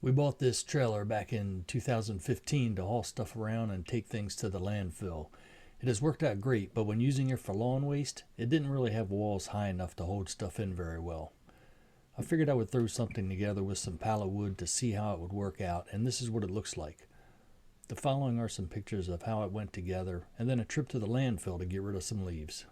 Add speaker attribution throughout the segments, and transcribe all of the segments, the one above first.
Speaker 1: We bought this trailer back in 2015 to haul stuff around and take things to the landfill. It has worked out great, but when using it for lawn waste, it didn't really have walls high enough to hold stuff in very well. I figured I would throw something together with some pallet wood to see how it would work out, and this is what it looks like. The following are some pictures of how it went together, and then a trip to the landfill to get rid of some leaves.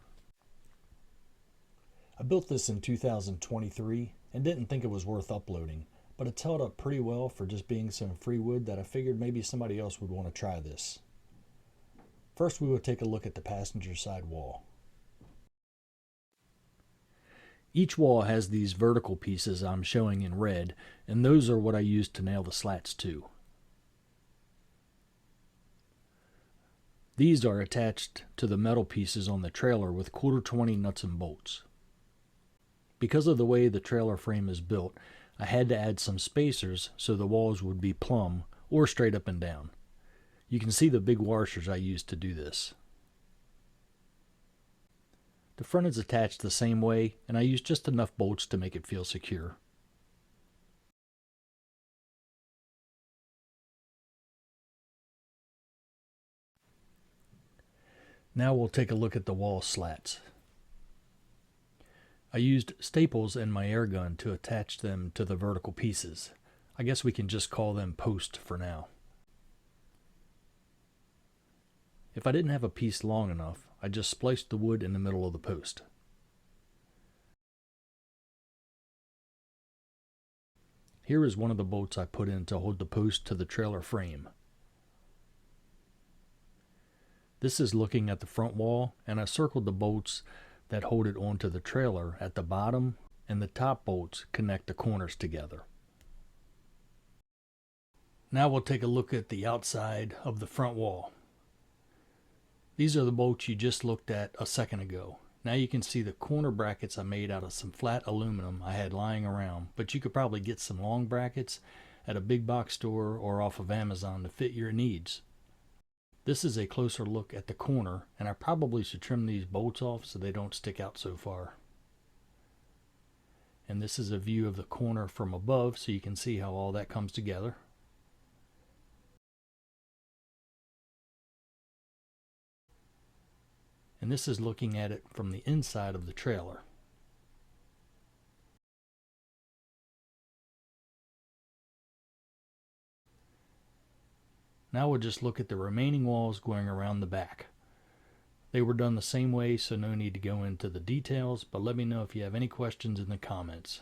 Speaker 1: I built this in 2023 and didn't think it was worth uploading, but it's held up pretty well for just being some free wood that I figured maybe somebody else would want to try this. First, we will take a look at the passenger side wall. Each wall has these vertical pieces I'm showing in red, and those are what I used to nail the slats to. These are attached to the metal pieces on the trailer with 1/4-20 nuts and bolts. Because of the way the trailer frame is built, I had to add some spacers so the walls would be plumb or straight up and down. You can see the big washers I used to do this. The front is attached the same way, and I used just enough bolts to make it feel secure. Now we'll take a look at the wall slats. I used staples and my air gun to attach them to the vertical pieces. I guess we can just call them posts for now. If I didn't have a piece long enough, I just spliced the wood in the middle of the post. Here is one of the bolts I put in to hold the post to the trailer frame. This is looking at the front wall, and I circled the bolts that hold it onto the trailer at the bottom, and the top bolts connect the corners together. Now we'll take a look at the outside of the front wall. These are the bolts you just looked at a second ago. Now you can see the corner brackets I made out of some flat aluminum I had lying around, but you could probably get some long brackets at a big box store or off of Amazon to fit your needs. This is a closer look at the corner, and I probably should trim these bolts off so they don't stick out so far. And this is a view of the corner from above, so you can see how all that comes together. And this is looking at it from the inside of the trailer. Now we'll just look at the remaining walls going around the back. They were done the same way, so no need to go into the details, but let me know if you have any questions in the comments.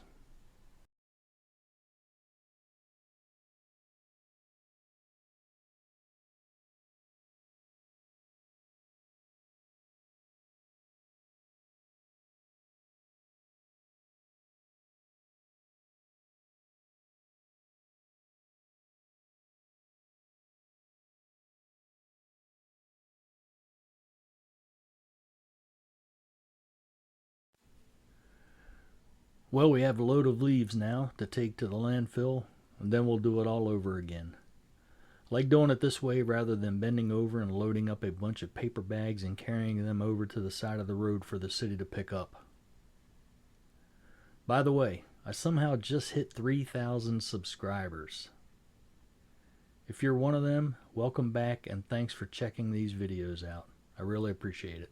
Speaker 1: Well, we have a load of leaves now to take to the landfill, and then we'll do it all over again. I like doing it this way rather than bending over and loading up a bunch of paper bags and carrying them over to the side of the road for the city to pick up. By the way, I somehow just hit 3,000 subscribers. If you're one of them, welcome back and thanks for checking these videos out. I really appreciate it.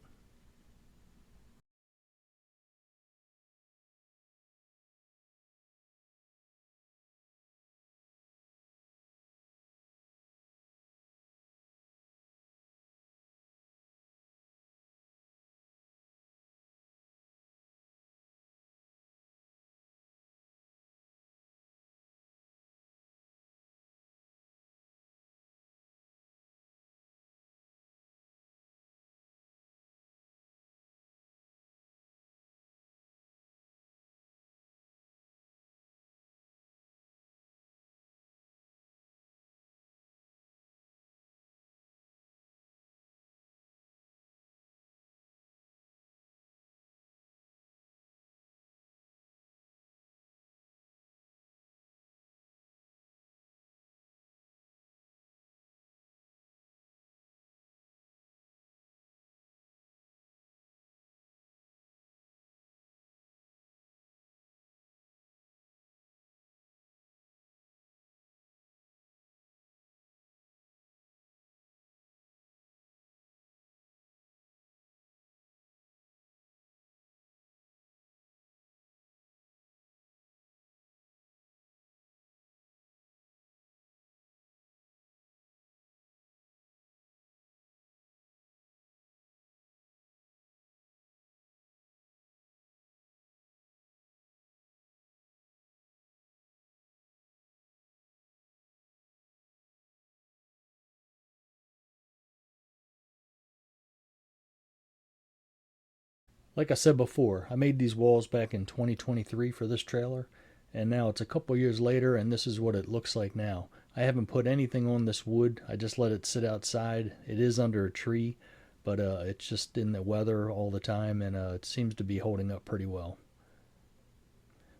Speaker 1: Like I said before, I made these walls back in 2023 for this trailer, and now it's a couple years later and this is what it looks like now. I haven't put anything on this wood. I just let it sit outside. It is under a tree, but it's just in the weather all the time, and it seems to be holding up pretty well.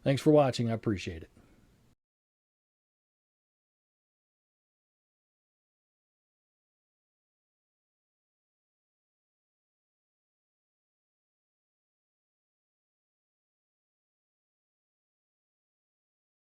Speaker 1: Thanks for watching. I appreciate it.